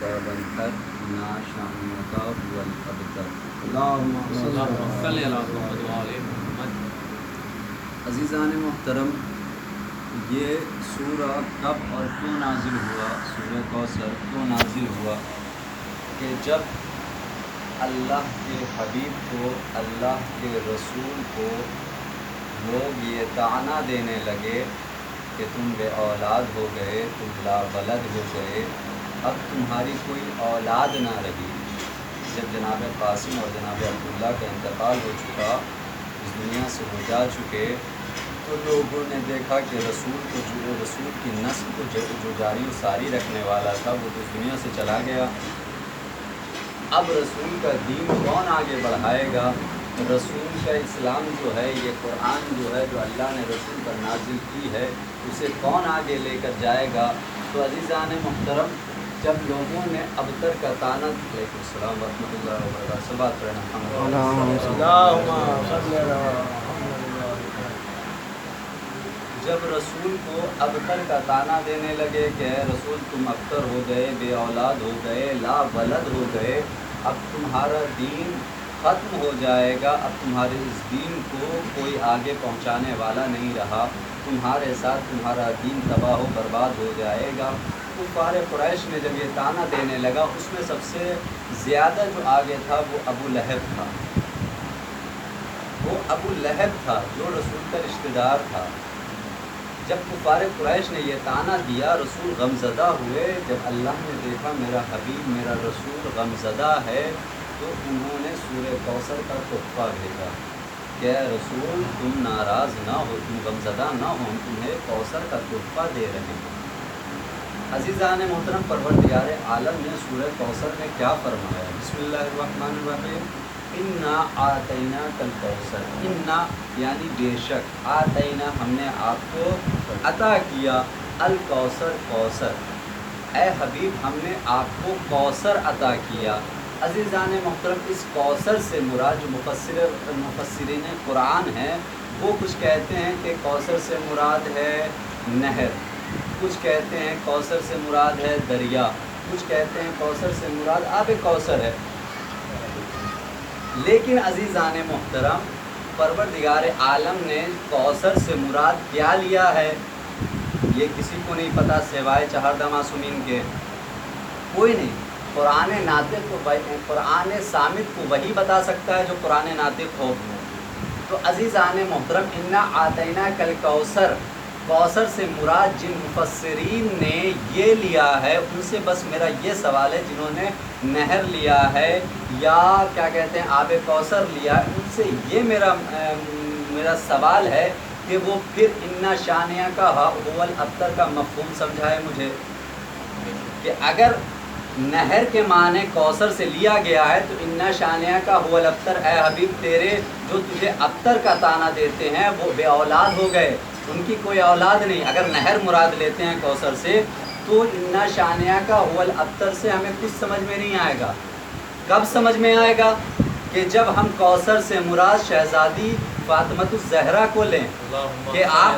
بنتر نا شانیہ کا والابتر اللہم صلی علی محمد وعلی محمد۔ عزیزان محترم، یہ سورہ کب اور کیوں نازل ہوا؟ سورہ کوثر کیوں نازل ہوا کہ جب اللہ کے حبیب کو، اللہ کے رسول کو لوگ یہ طعنہ دینے لگے کہ تم بے اولاد ہو گئے، تم لا ولد ہو گئے، اب تمہاری کوئی اولاد نہ رہی۔ جب جناب قاسم اور جناب عبداللہ کا انتقال ہو چکا، اس دنیا سے ہو جا چکے، تو لوگوں نے دیکھا کہ رسول کی نسل کو جو جاری و ساری رکھنے والا تھا وہ تو اس دنیا سے چلا گیا۔ اب رسول کا دین کون آگے بڑھائے گا؟ رسول کا اسلام جو ہے، یہ قرآن جو ہے جو اللہ نے رسول پر نازل کی ہے، اسے کون آگے لے کر جائے گا؟ تو عزیزان محترم، جب لوگوں نے ابتر کا طعنہ، علیکم السلام ورحمۃ اللہ وبرکاتہ، سے بات جب رسول کو ابتر کا طعنہ دینے لگے کہ اے رسول تم ابتر ہو گئے، بے اولاد ہو گئے، لا ولد ہو گئے، اب تمہارا دین ختم ہو جائے گا، اب تمہارے اس دین کو کوئی آگے پہنچانے والا نہیں رہا، تمہارے ساتھ تمہارا دین تباہ و برباد ہو جائے گا۔ کفار قریش نے جب یہ طعنہ دینے لگا، اس میں سب سے زیادہ جو آگے تھا وہ ابو لہب تھا۔ وہ ابو لہب تھا جو رسول کا رشتہ دار تھا۔ جب کفار قریش نے یہ طعنہ دیا، رسول غمزدہ ہوئے۔ جب اللہ نے دیکھا میرا حبیب، میرا رسول غمزدہ ہے، تو انہوں نے سورہ کوثر کا تحفہ بھیجا کہ اے رسول تم ناراض نہ ہو، تم غمزدہ نہ ہو، ہم تمہیں کوثر کا تحفہ دے رہے ہیں۔ عزیزان محترم، پروردگار عالم نے سورہ کوثر میں کیا فرمایا؟ بسم اللہ الرحمن الرحیم، انا آتیناک الکوثر، انا یعنی بے شک، آتینا ہم نے آپ کو عطا کیا، الکوثر کوثر، اے حبیب ہم نے آپ کو کوثر عطا کیا۔ عزیزان محترم، اس کوثر سے مراد جو مفسرین قرآن ہیں، وہ کچھ کہتے ہیں کہ کوثر سے مراد ہے نہر، کچھ کہتے ہیں کوثر سے مراد ہے دریا، کچھ کہتے ہیں کوثر سے مراد آب کوثر ہے۔ لیکن عزیزان محترم، پروردگار عالم نے کوثر سے مراد کیا لیا ہے یہ کسی کو نہیں پتا سوائے چہاردہ معصومین کے، کوئی نہیں۔ قرآن ناطق کو، قرآن صامت کو وہی بتا سکتا ہے جو قرآن ناطق ہو۔ تو عزیزان محترم، انا آتیناک الکوثر، کوثر سے مراد جن مفسرین نے یہ لیا ہے ان سے بس میرا یہ سوال ہے، جنہوں نے نہر لیا ہے یا کیا کہتے ہیں آب کوثر لیا ہے، ان سے یہ میرا سوال ہے کہ وہ پھر انا شانیہ کا هو الابتر کا مفہوم سمجھائے مجھے، کہ اگر نہر کے معنی کوثر سے لیا گیا ہے تو انا شانیہ کا هو الابتر، اے حبیب تیرے جو تجھے ابتر کا طعنہ دیتے ہیں وہ بے اولاد ہو گئے، ان کی کوئی اولاد نہیں۔ اگر نہر مراد لیتے ہیں کوثر سے تو انا شانیہ کا هو الابتر سے ہمیں کچھ سمجھ میں نہیں آئے گا۔ کب سمجھ میں آئے گا؟ کہ جب ہم کوثر سے مراد شہزادی فاطمۃ الزہرا کو لیں کہ آپ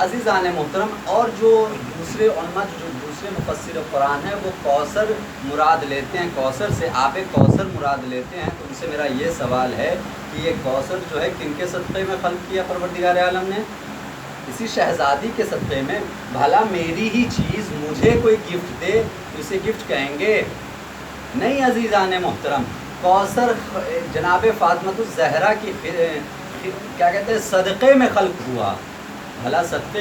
عزیزان محترم، اور جو دوسرے علماء جو دوسرے مفسر قرآن ہیں وہ کوثر مراد لیتے ہیں، کوثر سے آب کوثر مراد لیتے ہیں، تو ان سے میرا یہ سوال ہے کہ یہ کوثر جو ہے کن کے صدقے میں خلق کیا پروردگار عالم نے؟ اسی شہزادی کے صدقے میں۔ بھلا میری ہی چیز مجھے کوئی گفٹ دے تو اسے گفٹ کہیں گے؟ نہیں عزیزان محترم، کوثر جناب فاطمۃ الزہرا کی کیا کہتے ہیں صدقے میں خلق ہوا۔ بھلا صدقے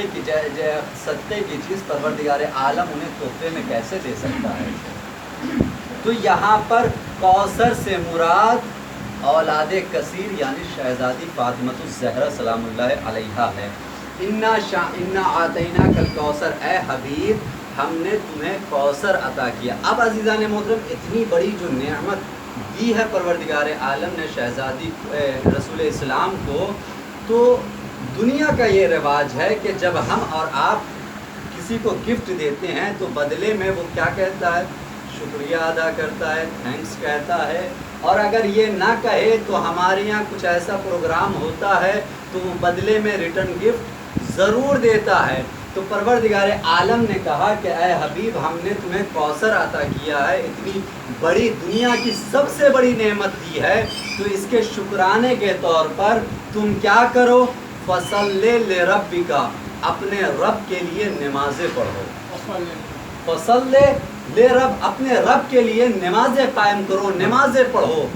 کی چیز پروردگار عالم انہیں تحفے میں کیسے دے سکتا ہے؟ تو یہاں پر کوثر سے مراد اولاد کثیر یعنی شہزادی فاطمۃ الزہرا سلام اللہ علیہا ہے۔ انا آتیناک الکوثر، اے حبیب ہم نے تمہیں کوثر عطا کیا۔ اب عزیزان محترم، اتنی بڑی جو نعمت دی ہے پروردگار عالم نے شہزادی رسول اسلام کو، تو دنیا کا یہ رواج ہے کہ جب ہم اور آپ کسی کو گفٹ دیتے ہیں تو بدلے میں وہ کیا کہتا ہے؟ شکریہ ادا کرتا ہے، تھینکس کہتا ہے، اور اگر یہ نہ کہے تو ہمارے یہاں کچھ ایسا پروگرام ہوتا ہے تو وہ بدلے میں ریٹرن گفٹ ضرور دیتا ہے۔ تو تو پروردگار عالم نے کہا کہ اے حبیب ہم نے تمہیں کوثر عطا کیا ہے، اتنی بڑی دنیا کی سب سے بڑی نعمت دی ہے، تو اس کے شکرانے کے طور پر تم کیا کرو، فصل لربک، اپنے رب کے لیے نمازیں پڑھو، فصل لرب، اپنے رب کے لیے نمازیں قائم کرو، نمازیں پڑھو،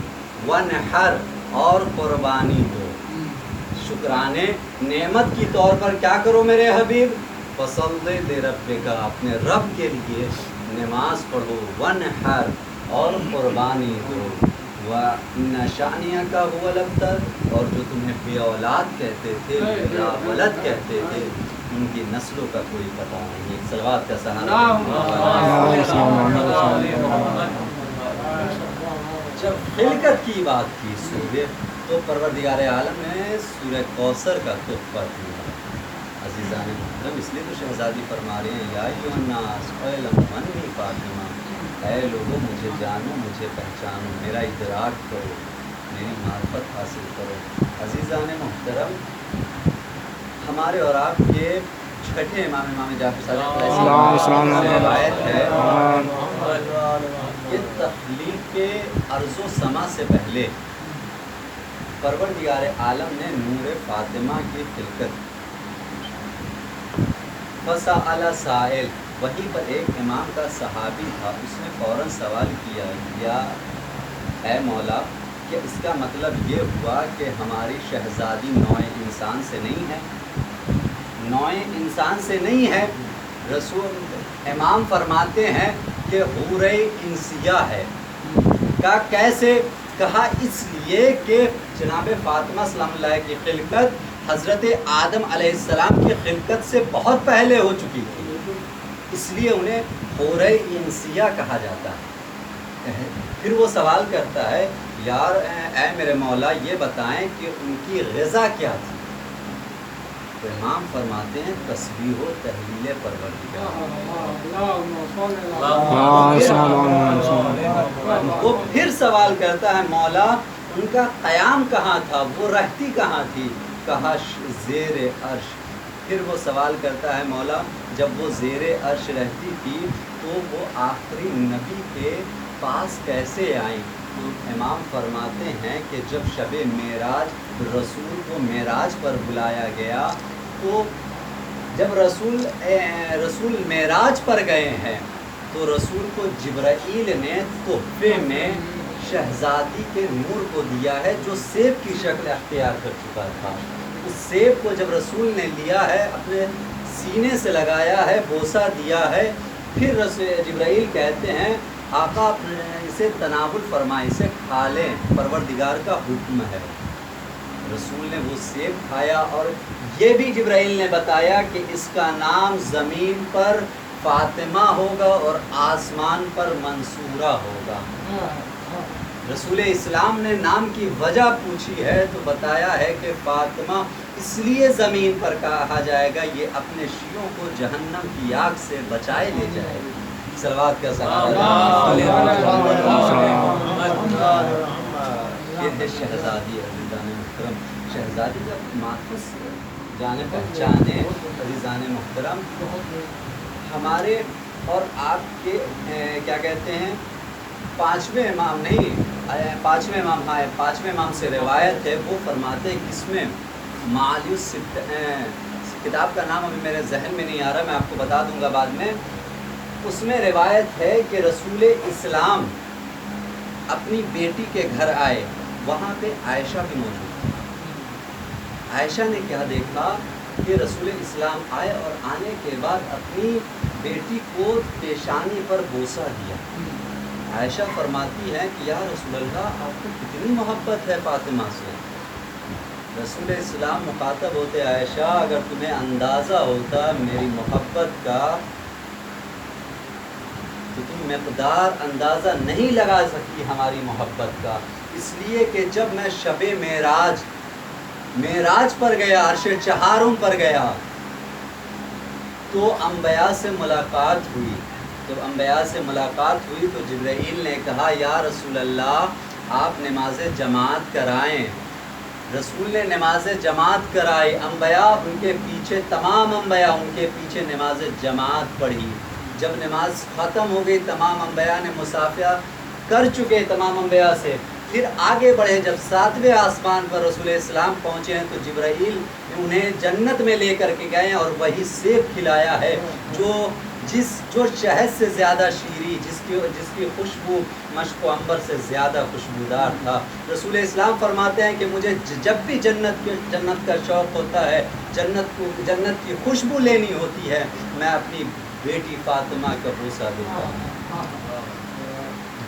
ونحر، اور قربانی دو، شکرانے نعمت کی طور پر کیا کرو میرے حبیب، فصل لربک، اپنے رب کے لیے نماز پڑھو، ونحر، اور قربانی دو، وَإِنَّ شَأْنِيَكَ هُوَ الْأَبْتَرُ، اور جو تمہیں بے اولاد کہتے تھے، بلا ولد کہتے تھے، ان کی نسلوں کا کوئی پتہ نہیں ہے۔ صلوات کا سہارا۔ جب خلقت کی بات کی سورہ، تو پروردگار عالم نے سورہ کوثر کا تحفہ دیا۔ عزیزان محترم، اس لیے تو شہزادی فرما رہے ہیں یا ایھا الناس اعلموا انی فاطمہ، اے لوگوں مجھے جانو، مجھے پہچانو، میرا ادراک کرو، میری معرفت حاصل کرو۔ عزیزان محترم، ہمارے اور آپ کے چھٹے امام جعفر صادق علیہ السلام کی روایت ہے کہ تخلیق کے ارض و سما سے پہلے پروردگار عالم نے نور فاطمہ کی خلقت، فسأل سائل، وہیں پر ایک امام کا صحابی تھا، اس نے فوراً سوال کیا، یا اے مولا، کہ اس کا مطلب یہ ہوا کہ ہماری شہزادی نوع انسان سے نہیں ہے، نوع انسان سے نہیں ہے؟ رسول امام فرماتے ہیں کہ حور انسیہ ہے۔ کہا کیسے؟ کہا اس لیے کہ جناب فاطمہ سلام اللہ کی خلقت حضرت آدم علیہ السلام کی خلقت سے بہت پہلے ہو چکی تھی، اس لیے انہیں حور انسیہ کہا جاتا ہے۔ پھر وہ سوال کرتا ہے، یار اے میرے مولا یہ بتائیں کہ ان کی غذا کیا تھی؟ تو امام فرماتے ہیں تسبیح و تہلیل پروردگار۔ وہ پھر سوال کرتا ہے، مولا ان کا قیام کہاں تھا، وہ رہتی کہاں تھی؟ کہا زیر عرش۔ پھر وہ سوال کرتا ہے، مولا جب وہ زیر عرش رہتی تھی تو وہ آخری نبی کے پاس کیسے آئیں؟ تو امام فرماتے ہیں کہ جب شب معراج رسول کو معراج پر بلایا گیا، تو جب رسول معراج پر گئے ہیں تو رسول کو جبرائیل نے تحفے میں شہزادی کے نور کو دیا ہے، جو سیب کی شکل اختیار کر چکا تھا۔ اس سیب کو جب رسول نے لیا ہے، اپنے سینے سے لگایا ہے، بوسہ دیا ہے، پھر جبرائیل کہتے ہیں آقا اسے تناول فرمائیں، اسے کھا لیں، پروردگار کا حکم ہے۔ رسول نے وہ سیب کھایا، اور یہ بھی جبرائیل نے بتایا کہ اس کا نام زمین پر فاطمہ ہوگا اور آسمان پر منصورہ ہوگا۔ رسول اسلام نے نام کی وجہ پوچھی ہے تو بتایا ہے کہ فاطمہ اس لیے زمین پر کہا جائے گا، یہ اپنے شیعوں کو جہنم کی آگ سے بچائے لے جائے گی۔ صلوات کا سہارا۔ یہ ہے شہزادی۔ عزیزان محترم، شہزادی کا ماخذ جانے پہچانے عزیزان محترم، ہمارے اور آپ کے کیا کہتے ہیں پانچویں امام نہیں، پانچویں امام، ہاں پانچویں امام سے روایت ہے، وہ فرماتے ہیں کس میں، معالی الست، کتاب کا نام ابھی میرے ذہن میں نہیں آ رہا، میں آپ کو بتا دوں گا بعد میں۔ اس میں روایت ہے کہ رسول اسلام اپنی بیٹی کے گھر آئے، وہاں پہ عائشہ بھی موجود تھی۔ عائشہ نے کیا دیکھا کہ رسول اسلام آئے اور آنے کے بعد اپنی بیٹی کو پیشانی پر بوسہ دیا۔ عائشہ فرماتی ہے کہ یا رسول اللہ، آپ کو کتنی محبت ہے فاطمہ سے؟ رسول اسلام مخاطب ہوتے، عائشہ اگر تمہیں اندازہ ہوتا میری محبت کا تو تم مقدار اندازہ نہیں لگا سکتی ہماری محبت کا، اس لیے کہ جب میں شب معراج پر گیا، عرش چہارم پر گیا، تو انبیاء سے ملاقات ہوئی۔ جب انبیاء سے ملاقات ہوئی تو جبرائیل نے کہا یا رسول اللہ، آپ نماز جماعت کرائیں، رسول نے نماز جماعت کرائی، انبیاء ان کے پیچھے، تمام انبیاء ان کے پیچھے نماز جماعت پڑھی۔ جب نماز ختم ہو گئی، تمام انبیاء نے مصافحہ کر چکے تمام انبیاء سے، پھر آگے بڑھے۔ جب 7ویں آسمان پر رسول اسلام پہنچے ہیں تو جبرائیل انہیں جنت میں لے کر کے گئے اور وہی سیب کھلایا ہے جو شہد سے زیادہ شیریں، جس کی خوشبو مشک و عنبر سے زیادہ خوشبودار تھا۔ رسول اسلام فرماتے ہیں کہ مجھے جب بھی جنت کا شوق ہوتا ہے، جنت کی خوشبو لینی ہوتی ہے، میں اپنی بیٹی فاطمہ کا بوسہ دیتا ہوں۔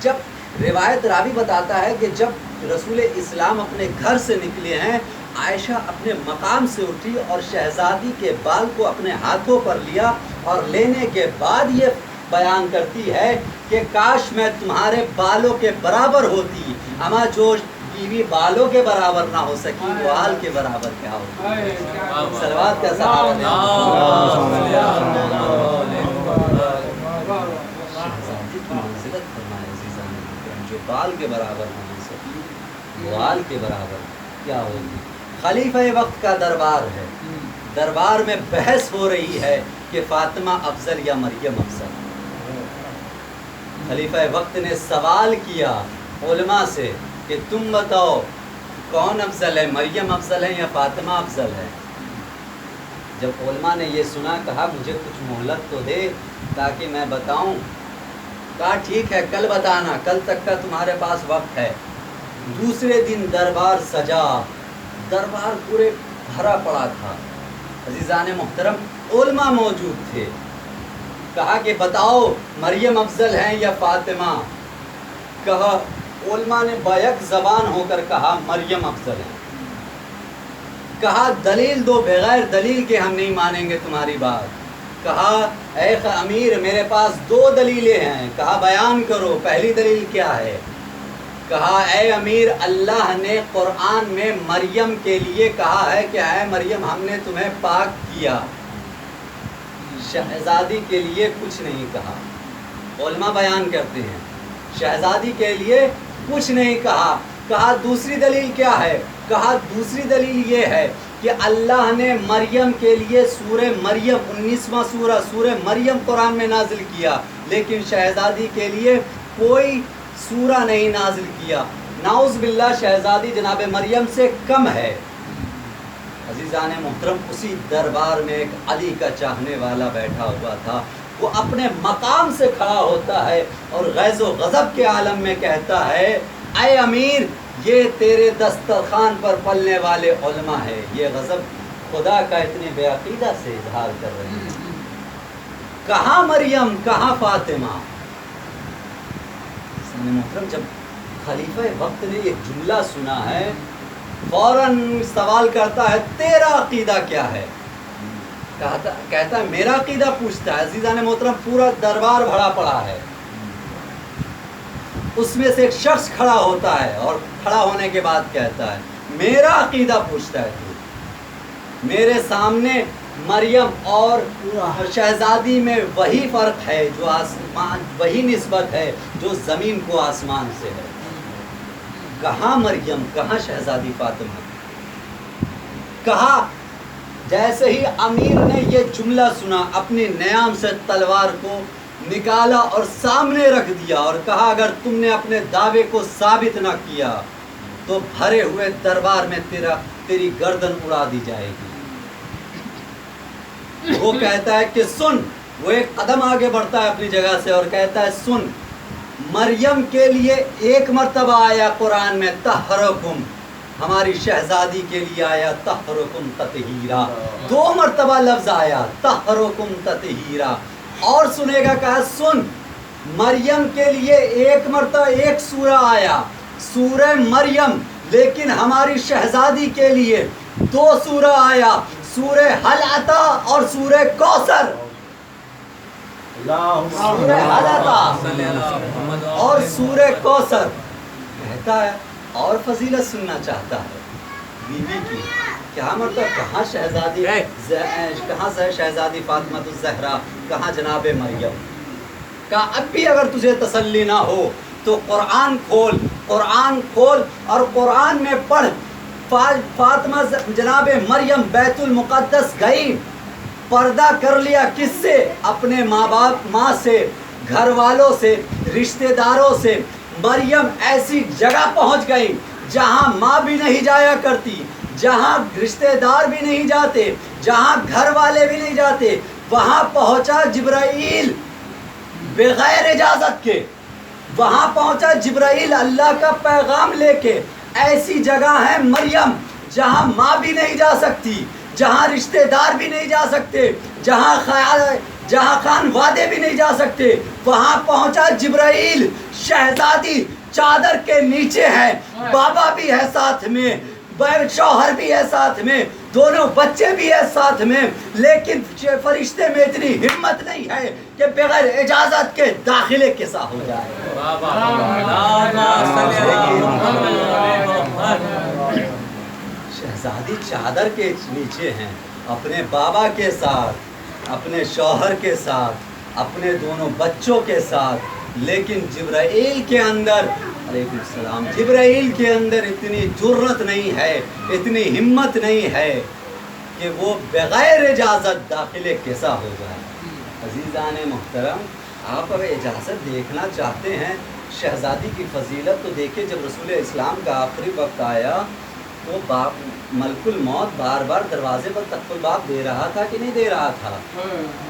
جب روایت راوی بتاتا ہے کہ جب رسول اسلام اپنے گھر سے نکلے ہیں، عائشہ اپنے مقام سے اٹھی اور شہزادی کے بال کو اپنے ہاتھوں پر لیا اور لینے کے بعد یہ بیان کرتی ہے کہ کاش میں تمہارے بالوں کے برابر ہوتی، اما جو بیوی بالوں کے برابر نہ ہو سکی وہ آل کے برابر کیا ہوتی۔ صلوات کا سہارا جو بال کے برابر نہ ہو سکی وہ آل کے برابر کیا ہوگی۔ خلیفہ وقت کا دربار ہے، دربار میں بحث ہو رہی ہے کہ فاطمہ افضل یا مریم افضل۔ خلیفہ وقت نے سوال کیا علماء سے کہ تم بتاؤ کون افضل ہے، مریم افضل ہے یا فاطمہ افضل ہے؟ جب علماء نے یہ سنا، کہا مجھے کچھ مہلت تو دے تاکہ میں بتاؤں۔ کہا ٹھیک ہے کل بتانا، کل تک کا تمہارے پاس وقت ہے۔ دوسرے دن دربار سجا، دربار پورے بھرا پڑا تھا، عزیزان محترم علماء موجود تھے۔ کہا کہ بتاؤ مریم افضل ہیں یا فاطمہ؟ کہا علماء نے بیک زبان ہو کر کہا مریم افضل ہے۔ کہا دلیل دو، بغیر دلیل کے ہم نہیں مانیں گے تمہاری بات۔ کہا اے امیر میرے پاس 2 دلیلیں ہیں۔ کہا بیان کرو، پہلی دلیل کیا ہے؟ کہا اے امیر اللہ نے قرآن میں مریم کے لیے کہا ہے کہ اے مریم ہم نے تمہیں پاک کیا، شہزادی کے لیے کچھ نہیں کہا۔ علماء بیان کرتے ہیں شہزادی کے لیے کچھ نہیں کہا۔ کہا دوسری دلیل کیا ہے؟ کہا دوسری دلیل یہ ہے کہ اللہ نے مریم کے لیے سورہ مریم 19واں سورہ مریم قرآن میں نازل کیا، لیکن شہزادی کے لیے کوئی سورہ نہیں نازل کیا۔ نعوذ باللہ شہزادی جناب مریم سے کم ہے۔ عزیزان محترم اسی دربار میں ایک علی کا چاہنے والا بیٹھا ہوا تھا، وہ اپنے مقام سے کھڑا ہوتا ہے اور غیظ و غضب کے عالم میں کہتا ہے اے امیر یہ تیرے دسترخوان پر پلنے والے علماء ہیں۔ یہ غضب خدا کا اتنے بے عقیدہ سے اظہار کر رہے ہیں۔ کہاں مریم کہاں فاطمہ؟ محترم جب خلیفہ وقت نے یہ جملہ سنا ہے فوراً سوال کرتا ہے تیرا عقیدہ کیا ہے؟ کہتا ہے میرا عقیدہ پوچھتا ہے۔ عزیزان محترم پورا دربار بھرا پڑا ہے، اس میں سے ایک شخص کھڑا ہوتا ہے اور کھڑا ہونے کے بعد کہتا ہے میرا عقیدہ پوچھتا ہے تو میرے سامنے مریم اور شہزادی میں وہی فرق ہے جو آسمان، وہی نسبت ہے جو زمین کو آسمان سے ہے۔ کہاں مریم کہاں شہزادی فاطمہ؟ کہا جیسے ہی امیر نے یہ جملہ سنا اپنی نیام سے تلوار کو نکالا اور سامنے رکھ دیا اور کہا اگر تم نے اپنے دعوے کو ثابت نہ کیا تو بھرے ہوئے دربار میں تیری گردن اڑا دی جائے گی۔ وہ کہتا ہے کہ سن، وہ ایک قدم آگے بڑھتا ہے اپنی جگہ سے اور کہتا ہے سن، مریم کے لیے ایک مرتبہ آیا قرآن میں طہرکم، ہماری شہزادی کے لیے آیا طہرکم تطہیرا، 2 مرتبہ لفظ آیا طہرکم تطہیرا۔ اور سنے گا کہا سن، مریم کے لیے ایک مرتبہ ایک سورہ آیا سورہ مریم، لیکن ہماری شہزادی کے لیے 2 سورہ آیا، سورہ حل عطا اور سورہ کوثر۔ سورہ حل عطا اور سورہ کوثر۔ کہتا ہے اور فضیلت سننا چاہتا ہے بیوی کی، کیا مطلب کہاں شہزادی، کہاں سے شہزادی فاطمہ الزہرا، کہاں جناب مریم؟ کہا اب بھی اگر تجھے تسلی نہ ہو تو قرآن کھول اور قرآن میں پڑھ فاطمہ جناب مریم بیت المقدس گئی، پردہ کر لیا کس سے؟ اپنے ماں سے، گھر والوں سے، رشتہ داروں سے۔ مریم ایسی جگہ پہنچ گئی جہاں ماں بھی نہیں جایا کرتی، جہاں رشتہ دار بھی نہیں جاتے، جہاں گھر والے بھی نہیں جاتے۔ وہاں پہنچا جبرائیل بغیر اجازت کے، وہاں پہنچا جبرائیل اللہ کا پیغام لے کے۔ ایسی جگہ ہے مریم جہاں ماں بھی نہیں جا سکتی، جہاں رشتہ دار بھی نہیں جا سکتے، جہاں خان وادے بھی نہیں جا سکتے۔ وہاں پہنچا جبرائیل، شہزادی چادر کے نیچے ہے، بابا بھی ہے ساتھ میں، شوہر بھی ہے ساتھ میں، دونوں بچے بھی ہے ساتھ میں، لیکن فرشتے میں اتنی ہمت نہیں ہے کہ بغیر اجازت کے داخلے کیسا ہو جائے۔ شہزادی چادر کے نیچے ہیں، اپنے بابا کے ساتھ، اپنے شوہر کے ساتھ، اپنے دونوں بچوں کے ساتھ، لیکن جبرائیل کے اندر علیکم السلام، جبرائیل کے اندر اتنی جرت نہیں ہے، اتنی ہمت نہیں ہے کہ وہ بغیر اجازت داخلے کیسا ہو جائے۔ عزیزان محترم، آپ اگر اجازت دیکھنا چاہتے ہیں شہزادی کی فضیلت تو دیکھیں، جب رسول اسلام کا آخری وقت آیا تو ملک الموت بار بار دروازے پر تخت الباب دے رہا تھا کہ نہیں دے رہا تھا؟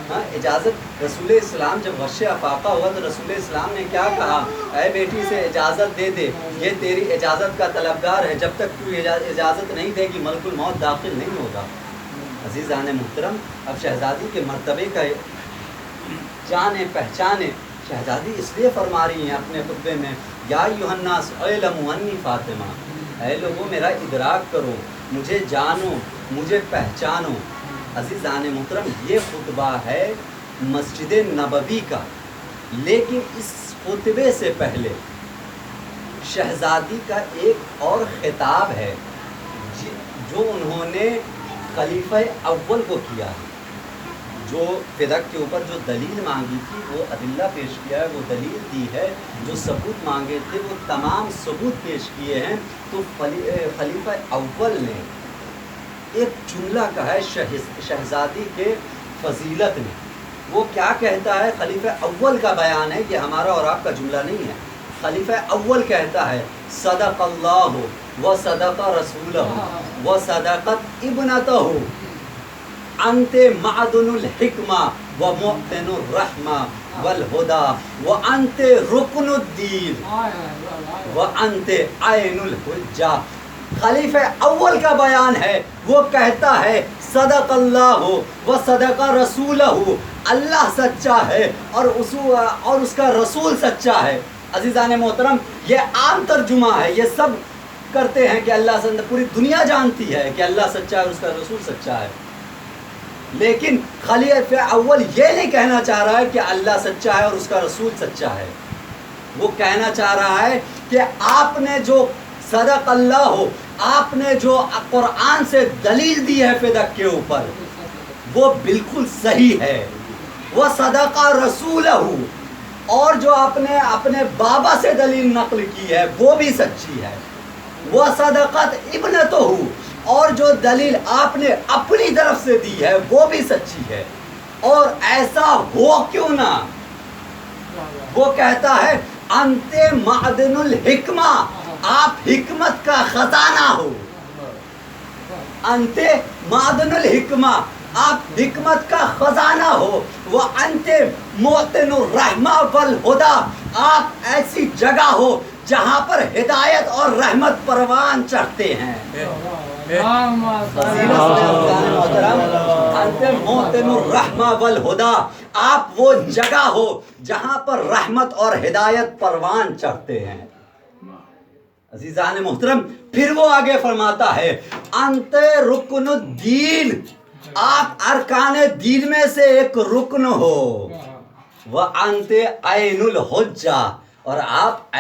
ہاں، اجازت رسول اسلام جب غش افاقہ ہوا تو رسول اسلام نے کیا کہا؟ اے بیٹی سے اجازت دے دے، یہ تیری اجازت کا طلبگار ہے، جب تک تو اجازت نہیں دے گی ملک الموت داخل نہیں ہوگا۔ عزیزان محترم، اب شہزادی کے مرتبے کا جانے پہچانے، شہزادی اس لیے فرما رہی ہیں اپنے خطبے میں، یا ایھا الناس اعلموا انی فاطمہ، اے لوگوں میرا ادراک کرو، مجھے جانو، مجھے پہچانو۔ عزیزان محترم، یہ خطبہ ہے مسجد نبوی کا، لیکن اس خطبے سے پہلے شہزادی کا ایک اور خطاب ہے جو انہوں نے خلیفہ اول کو کیا ہے، جو فدق کے اوپر جو دلیل مانگی تھی وہ ادلہ پیش کیا ہے، وہ دلیل دی ہے، جو ثبوت مانگے تھے وہ تمام ثبوت پیش کیے ہیں۔ تو خلیفہ اول نے ایک جملہ کہا ہے شہزادی کے فضیلت میں۔ وہ کیا کہتا ہے؟ خلیفہ اول کا بیان ہے، یہ ہمارا اور آپ کا جملہ نہیں ہے۔ خلیفہ اول کہتا ہے، صدق اللہ و صدق رسولہ و صدقت ابنتہ، انت معدن الحکمہ و معطن الرحمہ والہدی و انت رکن الدین و انت عین الحجہ۔ خلیفہ اول کا بیان ہے، وہ کہتا ہے صدق اللہ و صدق رسولہ، اللہ سچا ہے اور اس کا رسول سچا ہے۔ عزیزان محترم، یہ عام ترجمہ ہے، یہ سب کرتے ہیں کہ اللہ سے، پوری دنیا جانتی ہے کہ اللہ سچا ہے اور اس کا رسول سچا ہے، لیکن خلیفہ اول یہ نہیں کہنا چاہ رہا ہے کہ اللہ سچا ہے اور اس کا رسول سچا ہے۔ وہ کہنا چاہ رہا ہے کہ آپ نے جو صدق اللہ ہو، آپ نے جو قرآن سے دلیل دی ہے فدق کے اوپر، وہ بالکل صحیح ہے۔ وہ صدق رسولہ، اور جو آپ نے اپنے بابا سے دلیل نقل کی ہے وہ بھی سچی ہے۔ وہ صدقت ابنتہ، اور جو دلیل آپ نے اپنی طرف سے دی ہے وہ بھی سچی ہے، اور ایسا ہو کیوں نہ۔ وہ کہتا ہے انت معدن الحکمہ، آپ حکمت کا خزانہ ہو، انت معدن الحکمہ، آپ حکمت کا خزانہ ہو، وہ انت معطن الرحمہ والہدی، آپ ایسی جگہ ہو جہاں پر ہدایت اور رحمت پروان چڑھتے ہیں۔ انت معطن الرحمہ والہدی، آپ وہ جگہ ہو جہاں پر رحمت اور ہدایت پروان چڑھتے ہیں۔ عزیزان محترم، پھر وہ آگے فرماتا ہے انت رکن الدین، آپ ارکان دین میں سے ایک رکن ہو، وانت عین الحجہ، اور آپ